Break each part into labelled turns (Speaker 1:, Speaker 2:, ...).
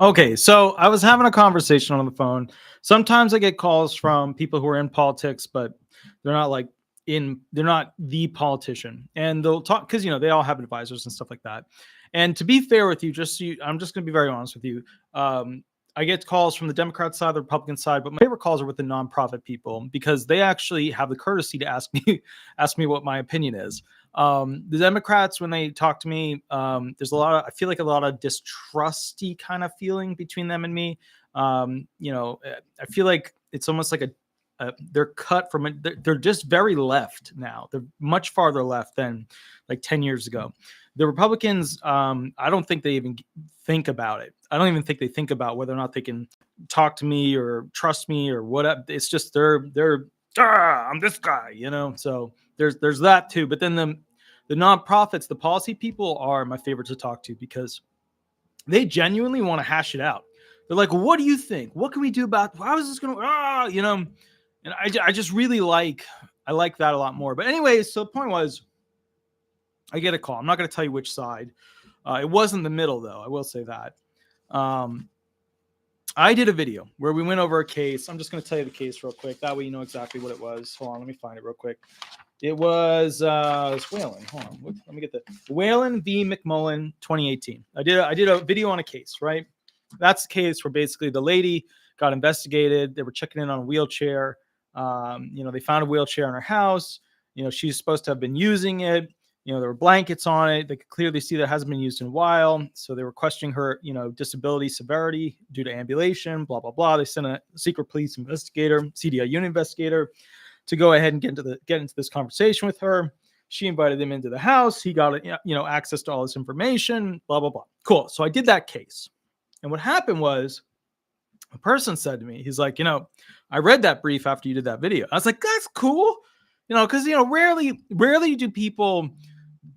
Speaker 1: Okay, so I was having a conversation on the phone. Sometimes I get calls from people who are in politics, but they're not like they're not the politician. And they'll talk because they all have advisors and stuff like that. And to be fair with you, I'm just going to be very honest with you. I get calls from the Democrat side, the Republican side, but my favorite calls are with the nonprofit people because they actually have the courtesy to ask me ask me what my opinion is. The Democrats, when they talk to me, there's I feel like a lot of distrusty kind of feeling between them and me. I feel like it's almost like they're cut from it. They're just very left now. They're much farther left than like 10 years ago. The Republicans, I don't think they even think about it. I don't even think they think about whether or not they can talk to me or trust me or whatever. It's just I'm this guy, So there's that too. But then the nonprofits, the policy people are my favorite to talk to because they genuinely want to hash it out. They're like, what do you think? What can we do about how is this going to, and I just really I like that a lot more. But anyways, so the point was I get a call. I'm not going to tell you which side. It was in the middle though. I will say that. I did a video where we went over a case. I'm just going to tell you the case real quick. That way you know exactly what it was. Hold on, let me find it real quick. It was Whalen. Hold on, let me get the Whalen v. McMullen 2018. I did a video on a case, right? That's the case where basically the lady got investigated. They were checking in on a wheelchair. They found a wheelchair in her house. She's supposed to have been using it. There were blankets on it. They could clearly see that it hasn't been used in a while. So they were questioning her, disability severity due to ambulation, blah, blah, blah. They sent a secret police investigator, CDI unit investigator, to go ahead and get into this conversation with her. She invited him into the house. He got, access to all this information, blah, blah, blah. Cool. So I did that case. And what happened was a person said to me, he's like, I read that brief after you did that video. I was like, that's cool. Because, rarely do people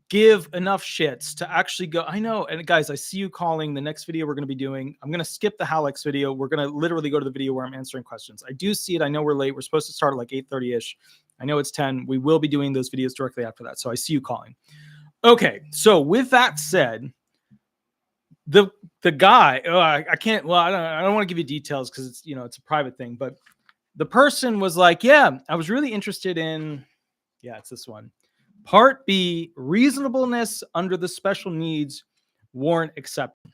Speaker 1: give enough shits to actually go, I know. And guys, I see you calling the next video we're going to be doing. I'm going to skip the Halex video. We're going to literally go to the video where I'm answering questions. I do see it. I know we're late. We're supposed to start at like 8:30-ish. I know it's 10. We will be doing those videos directly after that. So I see you calling. Okay. So with that said, the guy, I can't, well, I don't want to give you details because it's, it's a private thing, but the person was like, yeah, I was really interested in, it's this one. Part B, reasonableness under the special needs warrant exception.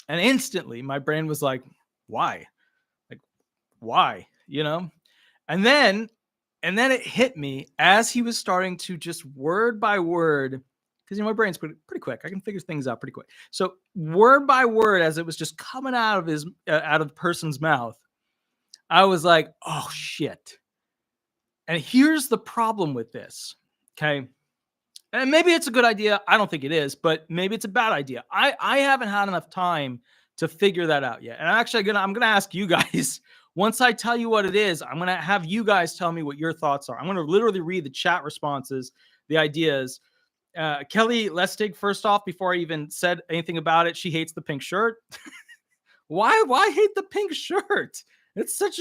Speaker 1: And instantly my brain was like, why? Like, why? And then it hit me as he was starting to just word by word, because my brain's pretty quick. I can figure things out pretty quick. So word by word, as it was just coming out of the person's mouth, I was like, oh shit. And here's the problem with this. Okay. And maybe it's a good idea. I don't think it is, but maybe it's a bad idea. I haven't had enough time to figure that out yet. And I'm going to ask you guys, once I tell you what it is, I'm going to have you guys tell me what your thoughts are. I'm going to literally read the chat responses, the ideas. Kelly Lestig, first off, before I even said anything about it, she hates the pink shirt. Why hate the pink shirt? It's such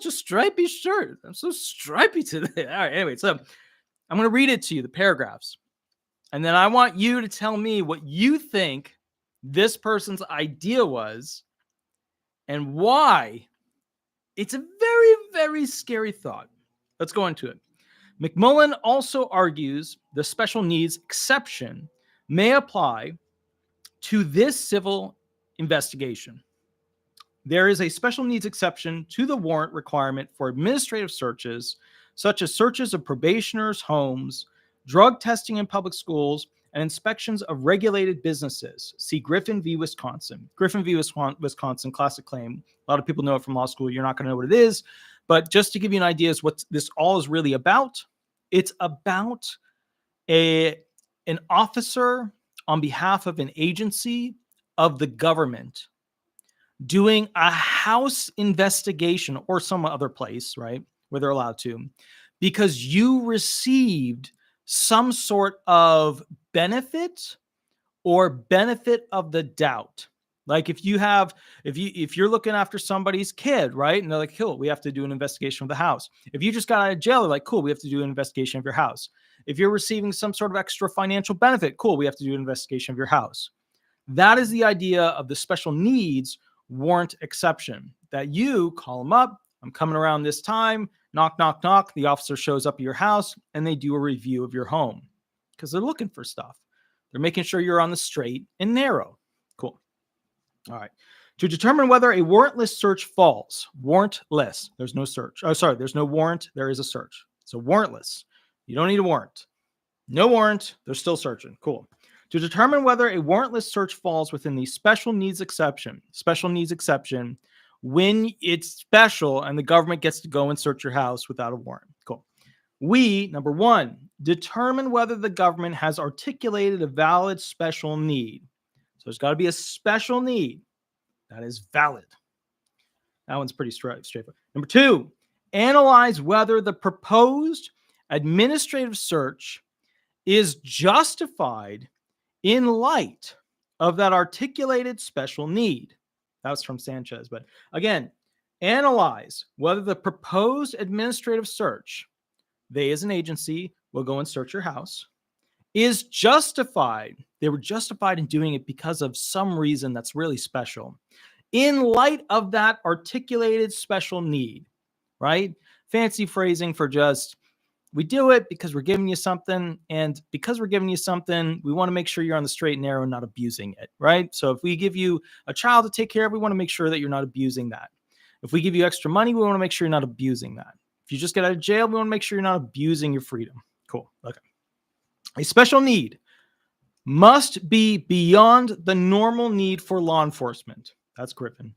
Speaker 1: a stripy shirt. I'm so stripy today. All right, anyway, so I'm going to read it to you, the paragraphs. And then I want you to tell me what you think this person's idea was and why it's a very, very scary thought. Let's go into it. McMullen also argues the special needs exception may apply to this civil investigation. There is a special needs exception to the warrant requirement for administrative searches, such as searches of probationers' homes, drug testing in public schools, and inspections of regulated businesses. See Griffin v. Wisconsin. Griffin v. Wisconsin, classic claim. A lot of people know it from law school. You're not going to know what it is. But just to give you an idea of what this all is really about, it's about an officer on behalf of an agency of the government doing a house investigation or some other place, right, where they're allowed to, because you received some sort of benefit or benefit of the doubt. Like if you're looking after somebody's kid, right? And they're like, cool, we have to do an investigation of the house. If you just got out of jail, they're like, cool, we have to do an investigation of your house. If you're receiving some sort of extra financial benefit, cool, we have to do an investigation of your house. That is the idea of the special needs warrant exception, that you call them up. I'm coming around this time, knock, knock, knock. The officer shows up at your house and they do a review of your home because they're looking for stuff. They're making sure you're on the straight and narrow. Cool. All right. To determine whether a warrantless search falls, warrantless, there's no search. Oh, sorry, there's no warrant. There is a search. So warrantless, you don't need a warrant. No warrant, they're still searching. Cool. To determine whether a warrantless search falls within the special needs exception when it's special and the government gets to go and search your house without a warrant. Cool. We, number one, determine whether the government has articulated a valid special need. So there's got to be a special need that is valid. That one's pretty straightforward. Number two, analyze whether the proposed administrative search is justified in light of that articulated special need. That was from Sanchez. But again, analyze whether the proposed administrative search, they as an agency will go and search your house, is justified. They were justified in doing it because of some reason that's really special in light of that articulated special need, right? Fancy phrasing for just, we do it because we're giving you something. And because we're giving you something, we want to make sure you're on the straight and narrow and not abusing it, right? So if we give you a child to take care of, we want to make sure that you're not abusing that. If we give you extra money, we want to make sure you're not abusing that. If you just get out of jail, we want to make sure you're not abusing your freedom. Cool. Okay. A special need must be beyond the normal need for law enforcement. That's Griffin.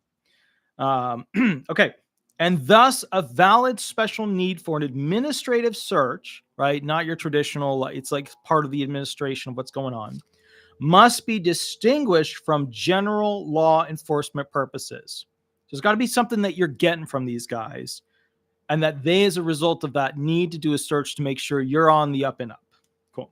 Speaker 1: Okay. And thus a valid special need for an administrative search, right? Not your traditional, it's like part of the administration of what's going on, must be distinguished from general law enforcement purposes. There's got to be something that you're getting from these guys, and that they, as a result of that, need to do a search to make sure you're on the up and up. Cool.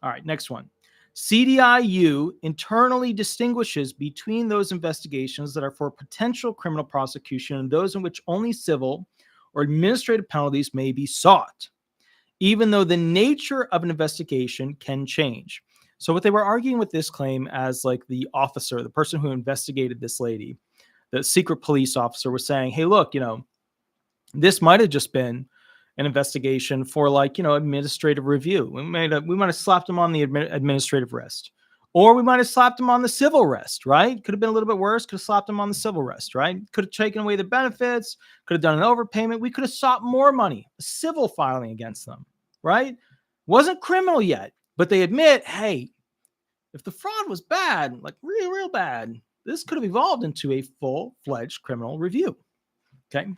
Speaker 1: All right, next one. CDIU internally distinguishes between those investigations that are for potential criminal prosecution and those in which only civil or administrative penalties may be sought, even though the nature of an investigation can change. So what they were arguing with this claim as like the officer, the person who investigated this lady, the secret police officer, was saying, hey, look, this might have just been an investigation for administrative review. We might have slapped him on the administrative arrest, or we might have slapped him on the civil arrest, right? Could have been a little bit worse. Could have slapped him on the civil arrest, right? Could have taken away the benefits, could have done an overpayment. We could have sought more money, a civil filing against them, right? Wasn't criminal yet, but they admit, hey, if the fraud was bad, like real, real bad, this could have evolved into a full-fledged criminal review. Okay.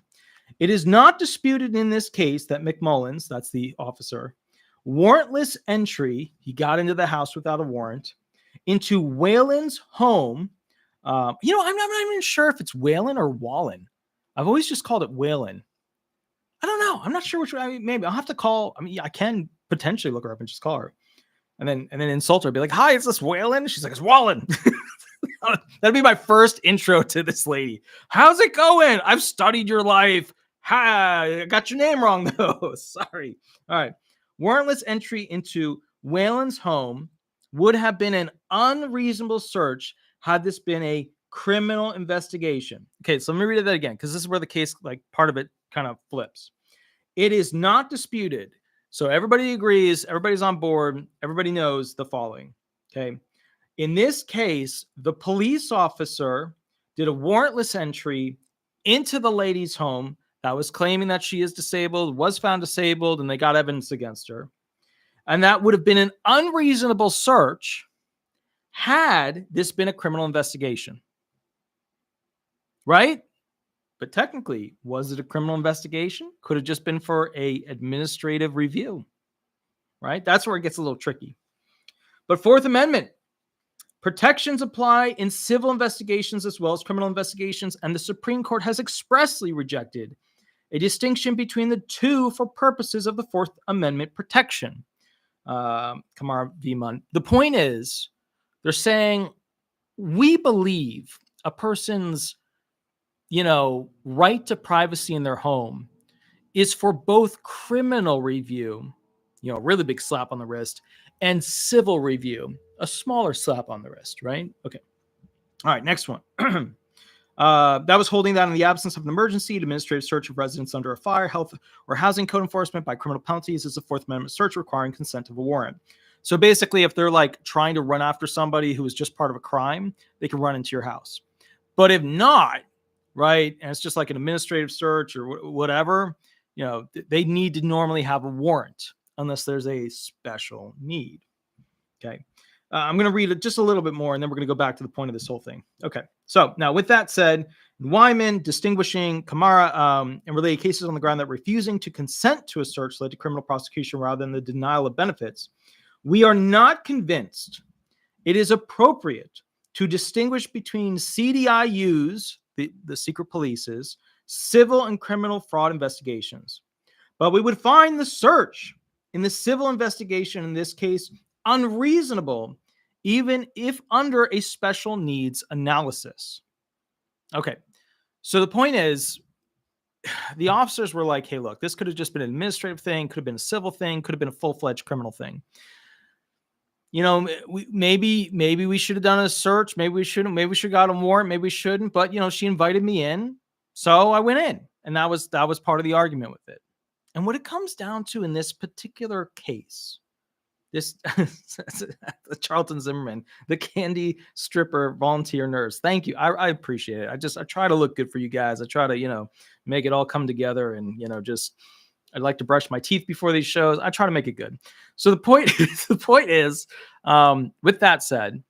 Speaker 1: It is not disputed in this case that McMullins, that's the officer, warrantless entry, he got into the house without a warrant, into Whalen's home. I'm not even sure if it's Whalen or Wallen. I've always just called it Whalen. I don't know. I'm not sure which way. Maybe I'll have to call. I can potentially look her up and just call her. And then insult her, be like, hi, is this Whalen? She's like, it's Wallen. That'd be my first intro to this lady. How's it going? I've studied your life. Hi, I got your name wrong, though. Sorry. All right. Warrantless entry into Whalen's home would have been an unreasonable search had this been a criminal investigation. Okay, so let me read that again, because this is where the case, part of it kind of flips. It is not disputed. So everybody agrees, everybody's on board, everybody knows the following. Okay. In this case, the police officer did a warrantless entry into the lady's home that was claiming that she is disabled, was found disabled, and they got evidence against her. And that would have been an unreasonable search had this been a criminal investigation. Right? But technically, was it a criminal investigation? Could have just been for an administrative review. Right? That's where it gets a little tricky. But Fourth Amendment. Protections apply in civil investigations as well as criminal investigations, and the Supreme Court has expressly rejected a distinction between the two for purposes of the Fourth Amendment protection. Kamara v. Munn. The point is, they're saying, we believe a person's, right to privacy in their home is for both criminal review, a really big slap on the wrist, and civil review, a smaller slap on the wrist, right? Okay. All right, next one. That was holding that in the absence of an emergency, administrative search of residents under a fire, health, or housing code enforcement by criminal penalties is a Fourth Amendment search requiring consent of a warrant. So basically, if they're like trying to run after somebody who was just part of a crime, they can run into your house. But if not, right, and it's just like an administrative search or whatever, you know, they need to normally have a warrant unless there's a special need. Okay. I'm going to read it just a little bit more, and then we're going to go back to the point of this whole thing. Okay. So now with that said, Wyman distinguishing Kamara and related cases on the ground that refusing to consent to a search led to criminal prosecution rather than the denial of benefits, we are not convinced it is appropriate to distinguish between CDIUs, the secret police's, civil and criminal fraud investigations. But we would find the search in the civil investigation in this case unreasonable, even if under a special needs analysis. Okay, so the point is, the officers were like, hey, look, this could have just been an administrative thing, could have been a civil thing, could have been a full-fledged criminal thing. You know, maybe we should have done a search, maybe we shouldn't, maybe we should have got a warrant, maybe we shouldn't, but, you know, she invited me in, so I went in, and that was part of the argument with it. And what it comes down to in this particular case, this the Charlton Zimmerman, the candy stripper volunteer nurse. Thank you. I appreciate it. I try to look good for you guys. I try to, you know, make it all come together, and, you know, just, I'd like to brush my teeth before these shows. I try to make it good. So the point is, with that said,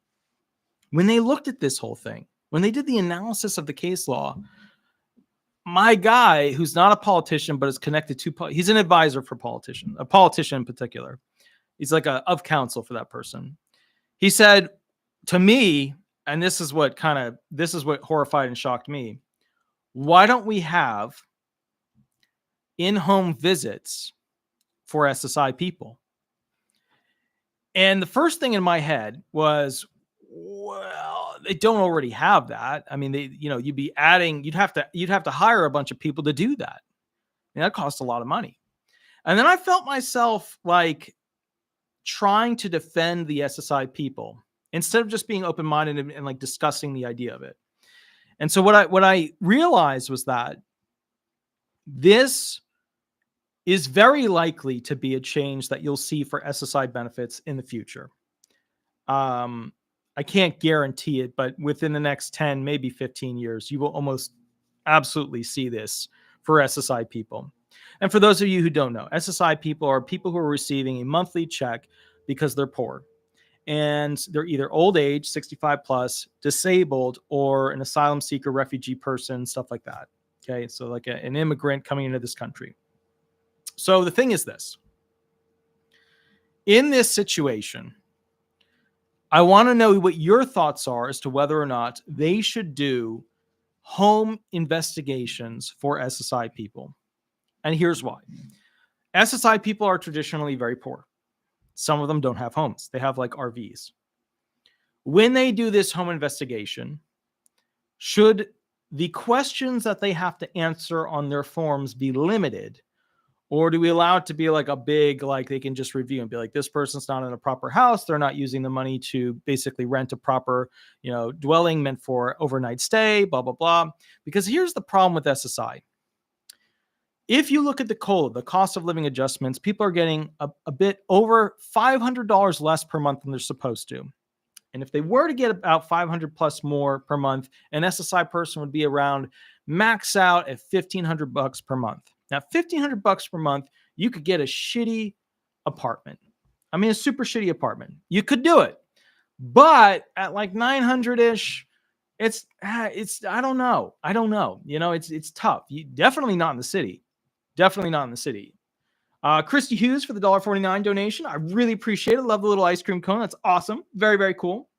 Speaker 1: when they looked at this whole thing, when they did the analysis of the case law, my guy, who's not a politician, but is connected to, he's an advisor for a politician in particular. He's like a of counsel for that person. He said to me, and this is what horrified and shocked me. Why don't we have in-home visits for SSI people? And the first thing in my head was, well, they don't already have that. I mean, you'd have to hire a bunch of people to do that. And that costs a lot of money. And then I felt myself like trying to defend the SSI people instead of just being open-minded and like discussing the idea of it. And so what I realized was that this is very likely to be a change that you'll see for SSI benefits in the future. I can't guarantee it, but within the next 10, maybe 15 years, you will almost absolutely see this for SSI people. And for those of you who don't know, SSI people are people who are receiving a monthly check because they're poor. And they're either old age, 65 plus, disabled, or an asylum seeker, refugee person, stuff like that. Okay, so like an immigrant coming into this country. So the thing is this. In this situation, I want to know what your thoughts are as to whether or not they should do home investigations for SSI people. And here's why. SSI people are traditionally very poor. Some of them don't have homes. They have like RVs. When they do this home investigation, should the questions that they have to answer on their forms be limited? Or do we allow it to be like a big, like they can just review and be like, this person's not in a proper house. They're not using the money to basically rent a proper, dwelling meant for overnight stay, blah, blah, blah. Because here's the problem with SSI. If you look at the COLA, the cost of living adjustments, people are getting a bit over $500 less per month than they're supposed to. And if they were to get about $500 plus more per month, an SSI person would be around max out at $1,500 per month. Now, $1,500 per month, you could get a shitty apartment. I mean, a super shitty apartment. You could do it. But at like 900-ish, it's I don't know. It's tough. Definitely not in the city. Definitely not in the city. Christy Hughes for the $1.49 donation. I really appreciate it. Love the little ice cream cone. That's awesome. Very, very cool.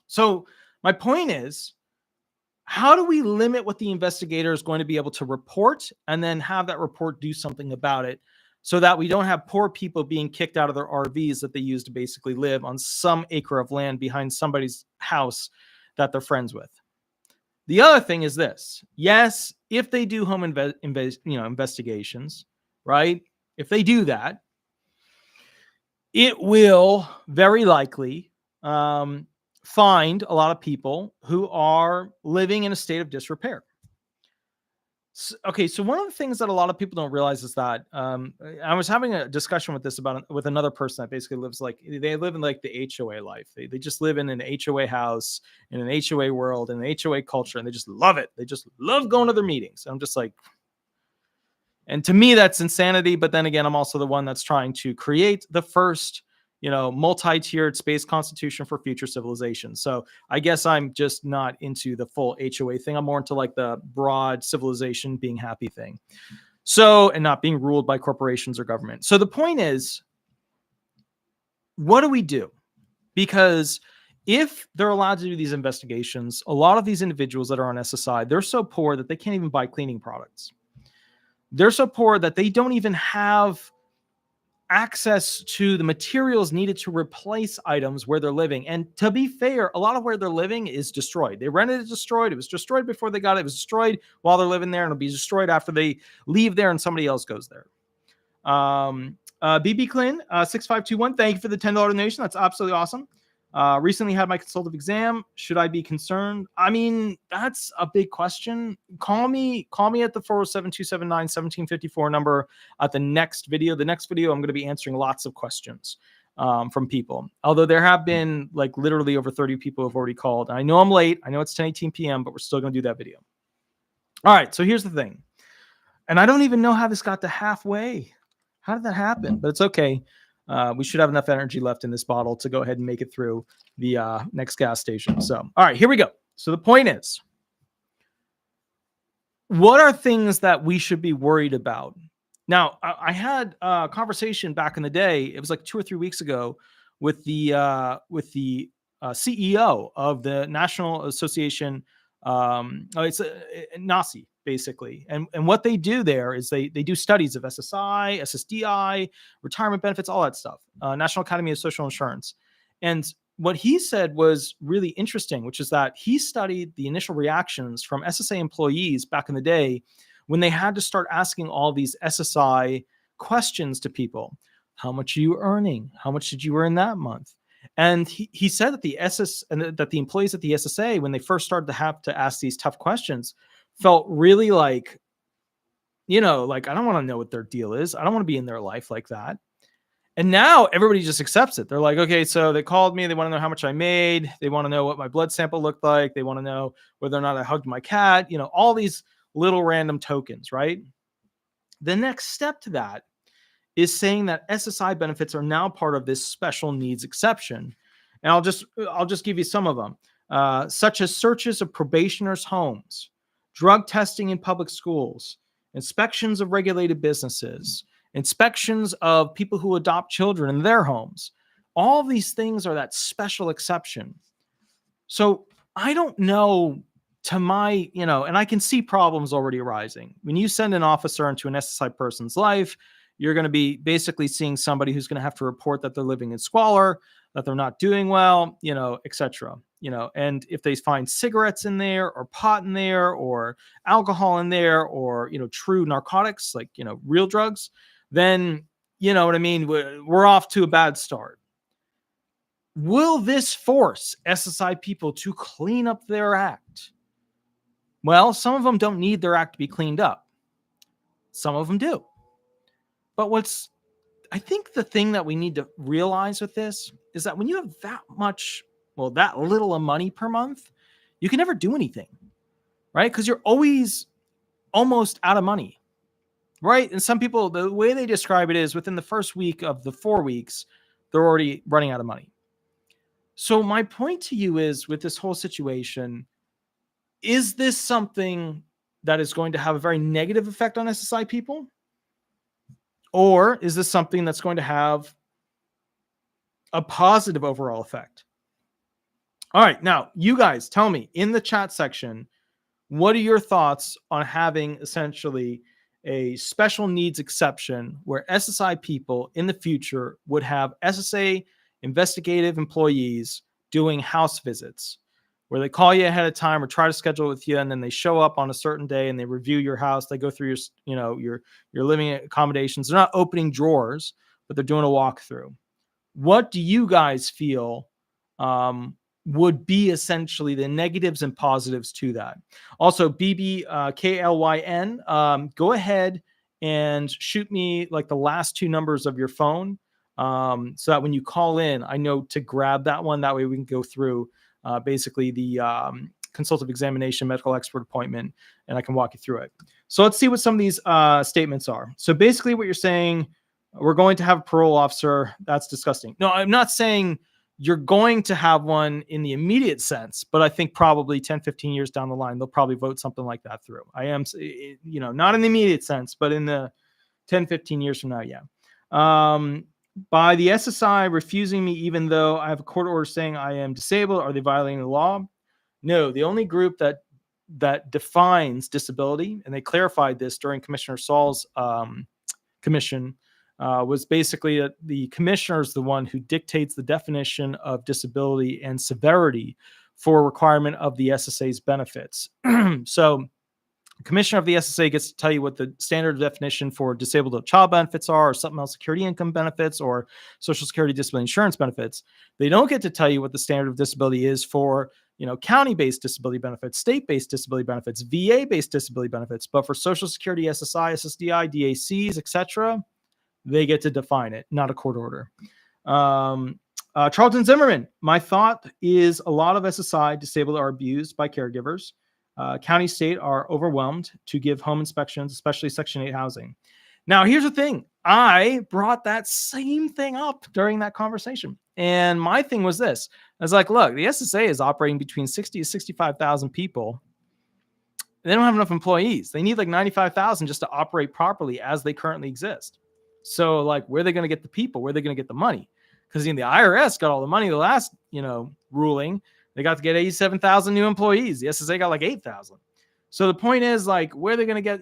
Speaker 1: So my point is, how do we limit what the investigator is going to be able to report and then have that report do something about it so that we don't have poor people being kicked out of their RVs that they use to basically live on some acre of land behind somebody's house that they're friends with? The other thing is this. Yes, if they do home investigations, right? If they do that, it will very likely find a lot of people who are living in a state of disrepair. Okay, so one of the things that a lot of people don't realize is that I was having a discussion with this with another person that basically lives like they live in like the HOA life. They just live in an HOA house, in an HOA world, in an HOA culture, and they just love it. They just love going to their meetings. I'm just like, and to me, that's insanity. But then again, I'm also the one that's trying to create the first, multi-tiered space constitution for future civilization. So I guess I'm just not into the full HOA thing. I'm more into like the broad civilization being happy thing. So, and not being ruled by corporations or government. So the point is, what do we do? Because if they're allowed to do these investigations, a lot of these individuals that are on SSI, they're so poor that they can't even buy cleaning products. They're so poor that they don't even have access to the materials needed to replace items where they're living. And to be fair, a lot of where they're living is destroyed. They rented it destroyed. It was destroyed before they got it. It was destroyed while they're living there, and it'll be destroyed after they leave there and somebody else goes there. BB Clint, 6521, thank you for the $10 donation. That's absolutely awesome. Recently had my consultative exam. Should I be concerned? I mean, that's a big question. Call me at the 407-279-1754 number at the next video. The next video, I'm going to be answering lots of questions from people. Although there have been like literally over 30 people who have already called. I know I'm late. I know it's 10:18 p.m., but we're still going to do that video. All right. So here's the thing. And I don't even know how this got to halfway. How did that happen? But it's okay. We should have enough energy left in this bottle to go ahead and make it through the next gas station. So, all right, here we go. So the point is, what are things that we should be worried about? Now, I had a conversation back in the day. It was like 2 or 3 weeks ago with the CEO of the National Association. It's NASI. Basically. And what they do there is they do studies of SSI, SSDI, retirement benefits, all that stuff, National Academy of Social Insurance. And what he said was really interesting, which is that he studied the initial reactions from SSA employees back in the day when they had to start asking all these SSI questions to people. How much are you earning? How much did you earn that month? And he said that that the employees at the SSA, when they first started to have to ask these tough questions, felt really like, like, I don't want to know what their deal is. I don't want to be in their life like that. And now everybody just accepts it. They're like, okay, so they called me. They want to know how much I made. They want to know what my blood sample looked like. They want to know whether or not I hugged my cat, all these little random tokens, right? The next step to that is saying that SSI benefits are now part of this special needs exception. And I'll just give you some of them, such as searches of probationers' homes, drug testing in public schools, inspections of regulated businesses, inspections of people who adopt children in their homes. All these things are that special exception. So I don't know and I can see problems already arising. When you send an officer into an SSI person's life, you're going to be basically seeing somebody who's going to have to report that they're living in squalor, that they're not doing well, etc. And if they find cigarettes in there or pot in there or alcohol in there or, true narcotics, like, real drugs, then, you know what I mean? We're off to a bad start. Will this force SSI people to clean up their act? Well, some of them don't need their act to be cleaned up. Some of them do. But I think the thing that we need to realize with this is that when you have that little of money per month, you can never do anything, right? Because you're always almost out of money, right? And some people, the way they describe it is within the first week of the 4 weeks, they're already running out of money. So my point to you is, with this whole situation, is this something that is going to have a very negative effect on SSI people? Or is this something that's going to have a positive overall effect? All right. Now, you guys tell me in the chat section, what are your thoughts on having essentially a special needs exception where SSI people in the future would have SSA investigative employees doing house visits, where they call you ahead of time or try to schedule with you, and then they show up on a certain day and they review your house. They go through your living accommodations. They're not opening drawers, but they're doing a walkthrough. What do you guys feel would be essentially the negatives and positives to that. Also, BBKLYN, go ahead and shoot me like the last two numbers of your phone, so that when you call in, I know to grab that one. That way we can go through basically the consultative examination, medical expert appointment, and I can walk you through it. So let's see what some of these statements are. So basically what you're saying, we're going to have a parole officer. That's disgusting. No, I'm not saying you're going to have one in the immediate sense, but I think probably 10, 15 years down the line, they'll probably vote something like that through. I am, not in the immediate sense, but in the 10, 15 years from now, yeah. By the SSI refusing me, even though I have a court order saying I am disabled, are they violating the law? No, the only group that defines disability, and they clarified this during Commissioner Saul's commission, was basically that the commissioner is the one who dictates the definition of disability and severity for requirement of the SSA's benefits. So the commissioner of the SSA gets to tell you what the standard definition for disabled child benefits are, or supplemental security income benefits, or Social Security disability insurance benefits. They don't get to tell you what the standard of disability is for, county-based disability benefits, state-based disability benefits, VA-based disability benefits. But for Social Security, SSI, SSDI, DACs, etc., they get to define it, not a court order. Charlton Zimmerman, my thought is a lot of SSI disabled are abused by caregivers. County, state are overwhelmed to give home inspections, especially Section 8 housing. Now, here's the thing. I brought that same thing up during that conversation. And my thing was this. I was like, look, the SSA is operating between 60 to 65,000 people. They don't have enough employees. They need like 95,000 just to operate properly as they currently exist. So like, where are they going to get the people? Where are they going to get the money? Because the IRS got all the money the last, ruling. They got to get 87,000 new employees. The SSA got like 8,000. So the point is like, where are they going to get,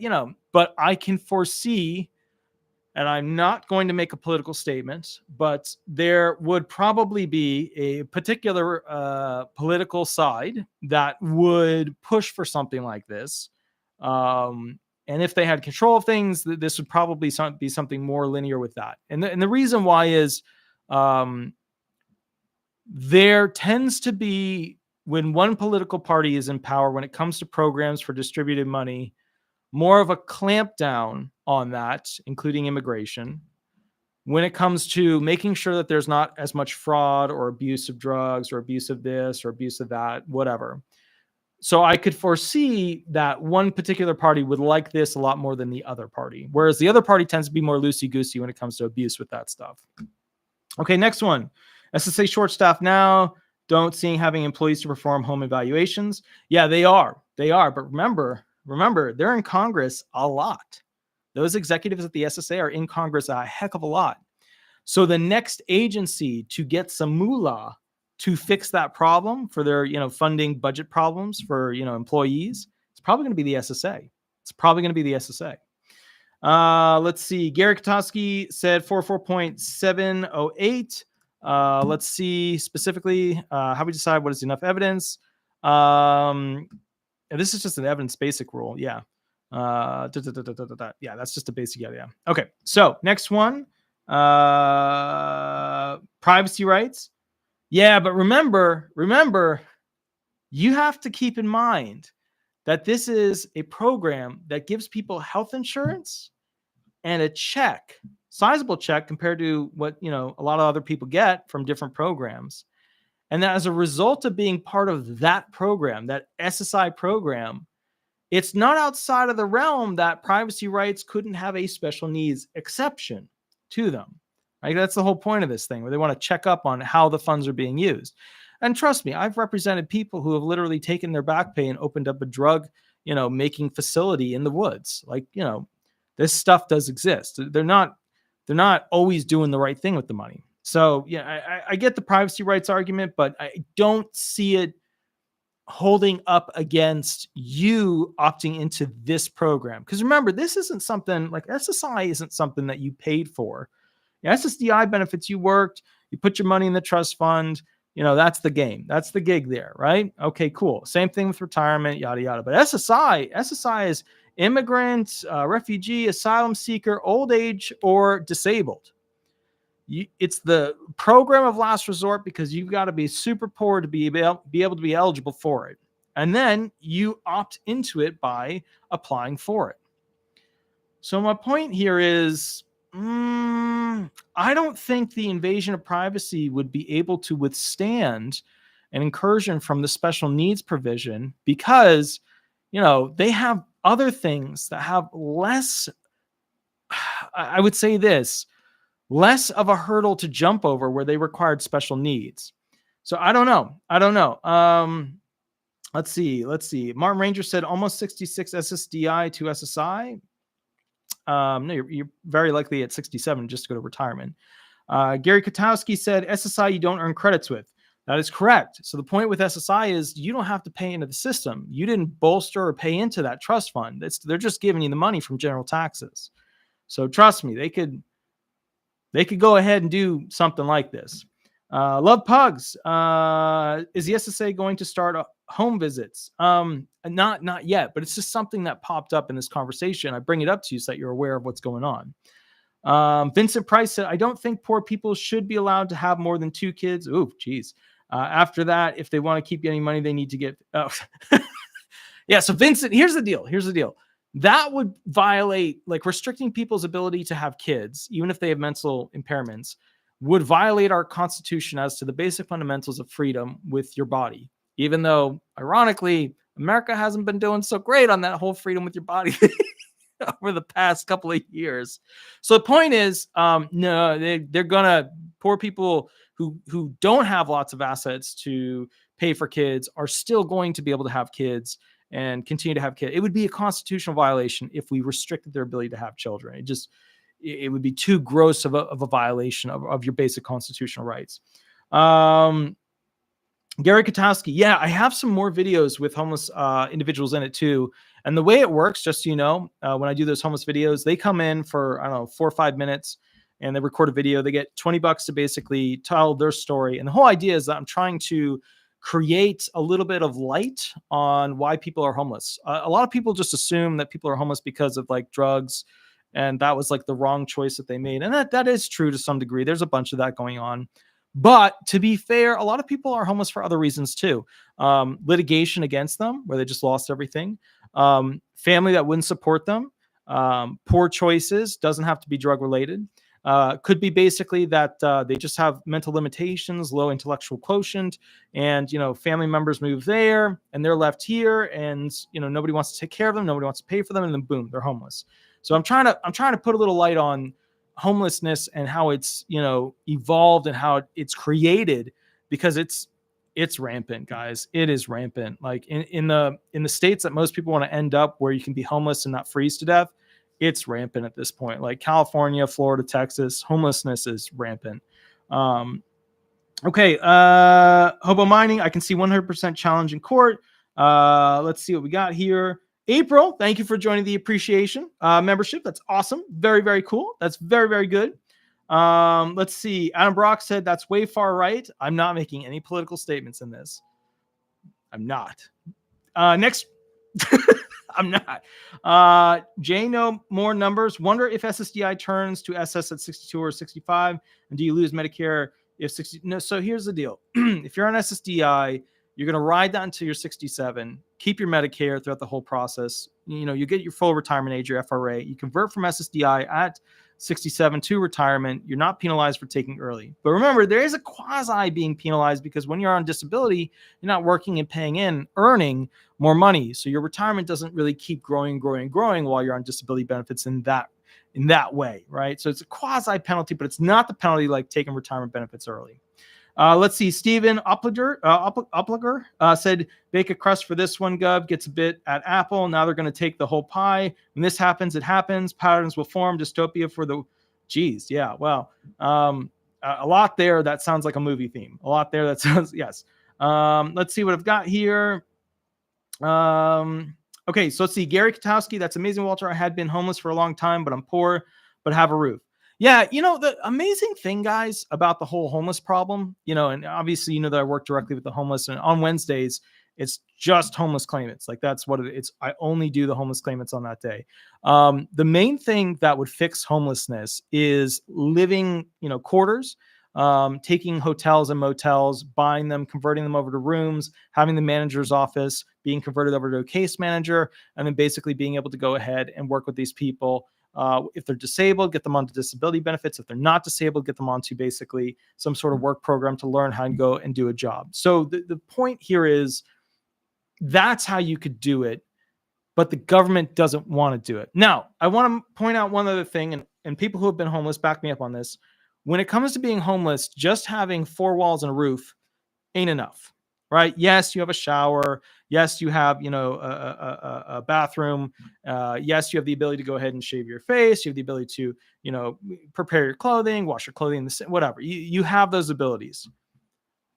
Speaker 1: but I can foresee, and I'm not going to make a political statement, but there would probably be a particular political side that would push for something like this. And if they had control of things, this would probably be something more linear with that. And the reason why is there tends to be, when one political party is in power, when it comes to programs for distributed money, more of a clampdown on that, including immigration, when it comes to making sure that there's not as much fraud or abuse of drugs or abuse of this or abuse of that, whatever. So I could foresee that one particular party would like this a lot more than the other party, whereas the other party tends to be more loosey-goosey when it comes to abuse with that stuff. Okay, next one. SSA short staff now, don't seeing having employees to perform home evaluations. Yeah, they are. But remember, they're in Congress a lot. Those executives at the SSA are in Congress a heck of a lot. So the next agency to get some moolah to fix that problem for their, funding budget problems for, employees, it's probably going to be the SSA. Let's see. Gary Kotowski said 44.708. Let's see specifically how we decide what is enough evidence. This is just an evidence basic rule. Yeah. Yeah, that's just a basic. Yeah. Okay. So next one, privacy rights. Yeah, but remember, you have to keep in mind that this is a program that gives people health insurance and a check, sizable check compared to what, a lot of other people get from different programs. And that as a result of being part of that program, that SSI program, it's not outside of the realm that privacy rights couldn't have a special needs exception to them. Right? That's the whole point of this thing, where they want to check up on how the funds are being used. And trust me, I've represented people who have literally taken their back pay and opened up a drug, making facility in the woods. Like, this stuff does exist. They're not always doing the right thing with the money. So yeah, I get the privacy rights argument, but I don't see it holding up against you opting into this program. Because remember, this isn't something like SSI isn't something that you paid for. SSDI benefits, you worked, you put your money in the trust fund, that's the game. That's the gig there, right? Okay, cool. Same thing with retirement, yada, yada. But SSI is immigrant, refugee, asylum seeker, old age, or disabled. it's the program of last resort because you've got to be super poor to be able to be eligible for it. And then you opt into it by applying for it. So my point here is, I don't think the invasion of privacy would be able to withstand an incursion from the special needs provision because, they have other things that have less, I would say this, less of a hurdle to jump over where they required special needs. So I don't know. Let's see. Martin Ranger said almost 66 SSDI to SSI. No, you're very likely at 67 just to go to retirement. Gary Kotowski said SSI you don't earn credits with. That is correct. So the point with SSI is you don't have to pay into the system. You didn't bolster or pay into that trust fund. They're just giving you the money from general taxes. So trust me, they could go ahead and do something like this. Love Pugs. Is the SSA going to start home visits? Not yet, but it's just something that popped up in this conversation. I bring it up to you so that you're aware of what's going on. Vincent Price said, I don't think poor people should be allowed to have more than 2 kids. Ooh, geez. After that, if they want to keep getting money, they need to get. Oh. Yeah. So Vincent, here's the deal. That would violate, like, restricting people's ability to have kids, even if they have mental impairments, would violate our Constitution as to the basic fundamentals of freedom with your body. Even though, ironically, America hasn't been doing so great on that whole freedom with your body over the past couple of years. So the point is, no, they're gonna, poor people who don't have lots of assets to pay for kids are still going to be able to have kids and continue to have kids. It would be a constitutional violation if we restricted their ability to have children. It would be too gross of a violation of your basic constitutional rights. Gary Kotowski, yeah, I have some more videos with homeless individuals in it too. And the way it works, just so you know, when I do those homeless videos, they come in for, 4 or 5 minutes and they record a video. They get $20 to basically tell their story. And the whole idea is that I'm trying to create a little bit of light on why people are homeless. A lot of people just assume that people are homeless because of like drugs, and that was like the wrong choice that they made. And that is true to some degree. There's a bunch of that going on. But to be fair, a lot of people are homeless for other reasons too. Litigation against them, where they just lost everything. Family that wouldn't support them. Poor choices, doesn't have to be drug related. Could be basically that they just have mental limitations, low intellectual quotient, and family members move there and they're left here, and nobody wants to take care of them, nobody wants to pay for them, and then boom, they're homeless. So I'm trying to put a little light on homelessness and how it's evolved and how it's created, because it's rampant, guys. It is rampant. Like in the states that most people want to end up, where you can be homeless and not freeze to death, it's rampant at this point. Like California, Florida, Texas, homelessness is rampant. Okay. Hobo mining, I can see 100% challenge in court. Let's see what we got here. April, thank you for joining the appreciation membership. That's awesome. Very, very cool. That's very, very good. Let's see. Adam Brock said that's way far right. I'm not making any political statements in this. I'm not. Next. I'm not. Jay, no more numbers. Wonder if SSDI turns to SS at 62 or 65. And do you lose Medicare if 60? No. So here's the deal. If you're on SSDI, you're going to ride that until you're 67. Keep your Medicare throughout the whole process. You get your full retirement age, your FRA. You convert from SSDI at 67 to retirement. You're not penalized for taking early. But remember, there is a quasi being penalized, because when you're on disability, you're not working and paying in, earning more money. So your retirement doesn't really keep growing while you're on disability benefits in that way, right? So it's a quasi penalty, but it's not the penalty like taking retirement benefits early. Let's see. Steven Upliger said, bake a crust for this one, Gov. Gets a bit at Apple. Now they're going to take the whole pie. When this happens, it happens. Patterns will form. Dystopia for the... Geez, yeah, well, a lot there that sounds like a movie theme. A lot there that sounds... Yes. Let's see what I've got here. Okay, so let's see. Gary Kotowski, that's amazing, Walter. I had been homeless for a long time, but I'm poor, but have a roof. Yeah, the amazing thing, guys, about the whole homeless problem, and obviously, that I work directly with the homeless, and on Wednesdays, It's just homeless claimants. Like that's what it's. I only do the homeless claimants on that day. The main thing that would fix homelessness is living, quarters, taking hotels and motels, buying them, converting them over to rooms, having the manager's office being converted over to a case manager, and then basically being able to go ahead and work with these people. If they're disabled, get them onto disability benefits. If they're not disabled, get them onto basically some sort of work program to learn how to go and do a job. So the point here is that's how you could do it, but the government doesn't want to do it. Now, I want to point out one other thing, and people who have been homeless back me up on this. When it comes to being homeless, just having 4 walls and a roof ain't enough, right? Yes, you have a shower. Yes, you have, a bathroom. Yes, you have the ability to go ahead and shave your face. You have the ability to, prepare your clothing, wash your clothing, whatever. You have those abilities.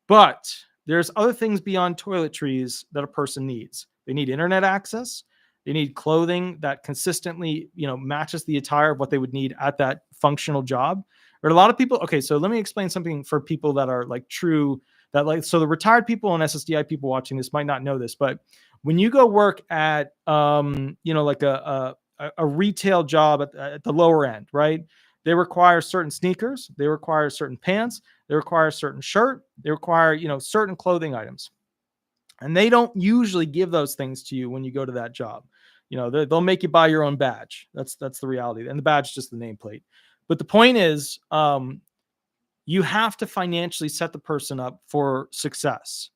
Speaker 1: But there's other things beyond toiletries that a person needs. They need internet access. They need clothing that consistently, matches the attire of what they would need at that functional job. Or a lot of people. Okay, so let me explain something for people that are like true. So the retired people and SSDI people watching this might not know this, but when you go work at, like a retail job at the lower end, right? They require certain sneakers. They require certain pants. They require a certain shirt. They require, certain clothing items. And they don't usually give those things to you when you go to that job. They'll make you buy your own badge. That's the reality. And the badge is just the nameplate. But the point is, you have to financially set the person up for success.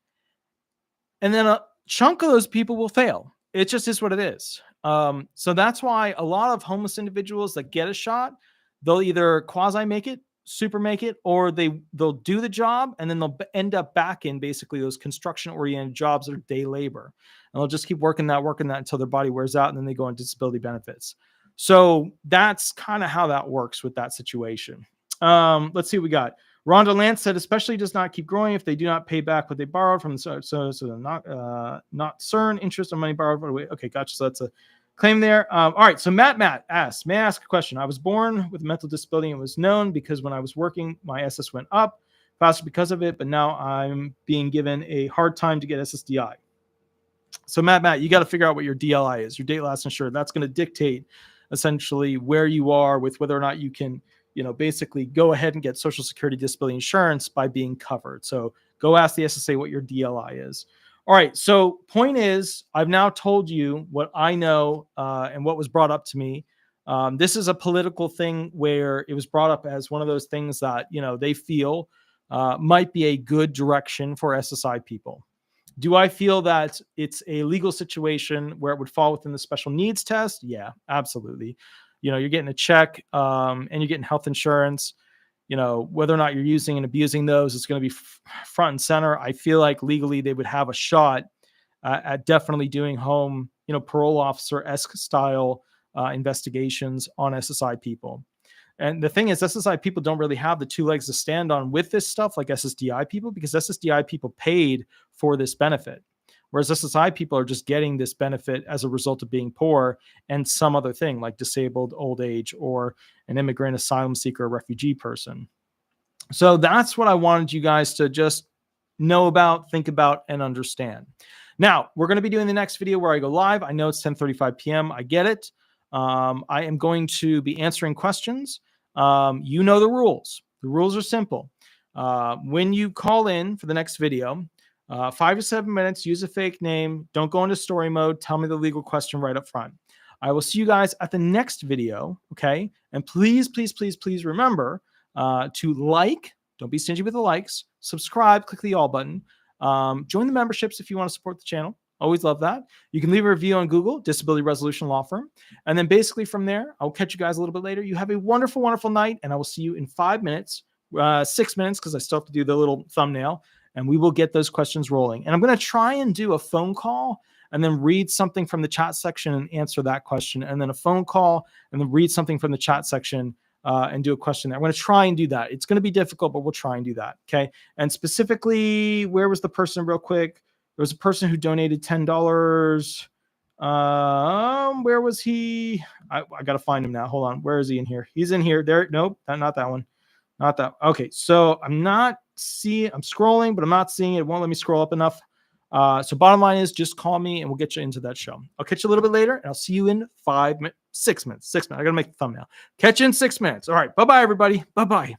Speaker 1: And then a chunk of those people will fail. It just is what it is. So that's why a lot of homeless individuals that get a shot, they'll either quasi make it, super make it, or they'll do the job and then they'll end up back in basically those construction oriented jobs that are day labor. And they'll just keep working that until their body wears out, and then they go on disability benefits. So that's kind of how that works with that situation. Let's see what we got. Rhonda Lance said, especially does not keep growing if they do not pay back what they borrowed from. So not CERN interest on money borrowed. Okay, gotcha. So that's a claim there. All right. So Matt asks, may I ask a question? I was born with a mental disability and was known because when I was working, my SS went up faster because of it, but now I'm being given a hard time to get SSDI. So Matt, you got to figure out what your DLI is, your date last insured. That's going to dictate essentially where you are with whether or not you can, basically go ahead and get Social Security disability insurance by being covered. So go ask the SSA what your DLI is. All right. So point is, I've now told you what I know and what was brought up to me. This is a political thing where it was brought up as one of those things that, they feel might be a good direction for SSI people. Do I feel that it's a legal situation where it would fall within the special needs test? Yeah, absolutely. You're getting a check and you're getting health insurance. Whether or not you're using and abusing those, it's going to be front and center. I feel like legally they would have a shot at definitely doing home, parole officer-esque style investigations on SSI people. And the thing is, SSI people don't really have the 2 legs to stand on with this stuff like SSDI people, because SSDI people paid for this benefit. Whereas SSI people are just getting this benefit as a result of being poor and some other thing like disabled, old age, or an immigrant, asylum seeker, refugee person. So that's what I wanted you guys to just know about, think about, and understand. Now, we're going to be doing the next video where I go live. I know it's 10:35 p.m. I get it. I am going to be answering questions. You know the rules. The rules are simple. When you call in for the next video, 5 to 7 minutes, use a fake name. Don't go into story mode. Tell me the legal question right up front. I will see you guys at the next video. Okay. And please, please, please, please remember to like, don't be stingy with the likes, subscribe, click the all button, join the memberships if you want to support the channel. Always love that. You can leave a review on Google, Disability Resolution Law Firm. And then basically from there, I'll catch you guys a little bit later. You have a wonderful, wonderful night. And I will see you in 5 minutes, 6 minutes, because I still have to do the little thumbnail. And we will get those questions rolling. And I'm going to try and do a phone call and then read something from the chat section and answer that question. And then a phone call and then read something from the chat section and do a question there. I'm going to try and do that. It's going to be difficult, but we'll try and do that. Okay. And specifically, where was the person real quick? There was a person who donated $10. Where was he? I got to find him now. Hold on. Where is he in here? He's in here. There. Nope. Not that one. Not that. Okay. So I'm not seeing, I'm scrolling, but I'm not seeing it. It won't let me scroll up enough. So bottom line is just call me and we'll get you into that show. I'll catch you a little bit later and I'll see you in 6 minutes. 6 minutes. I got to make the thumbnail. Catch you in 6 minutes. All right. Bye-bye, everybody. Bye-bye.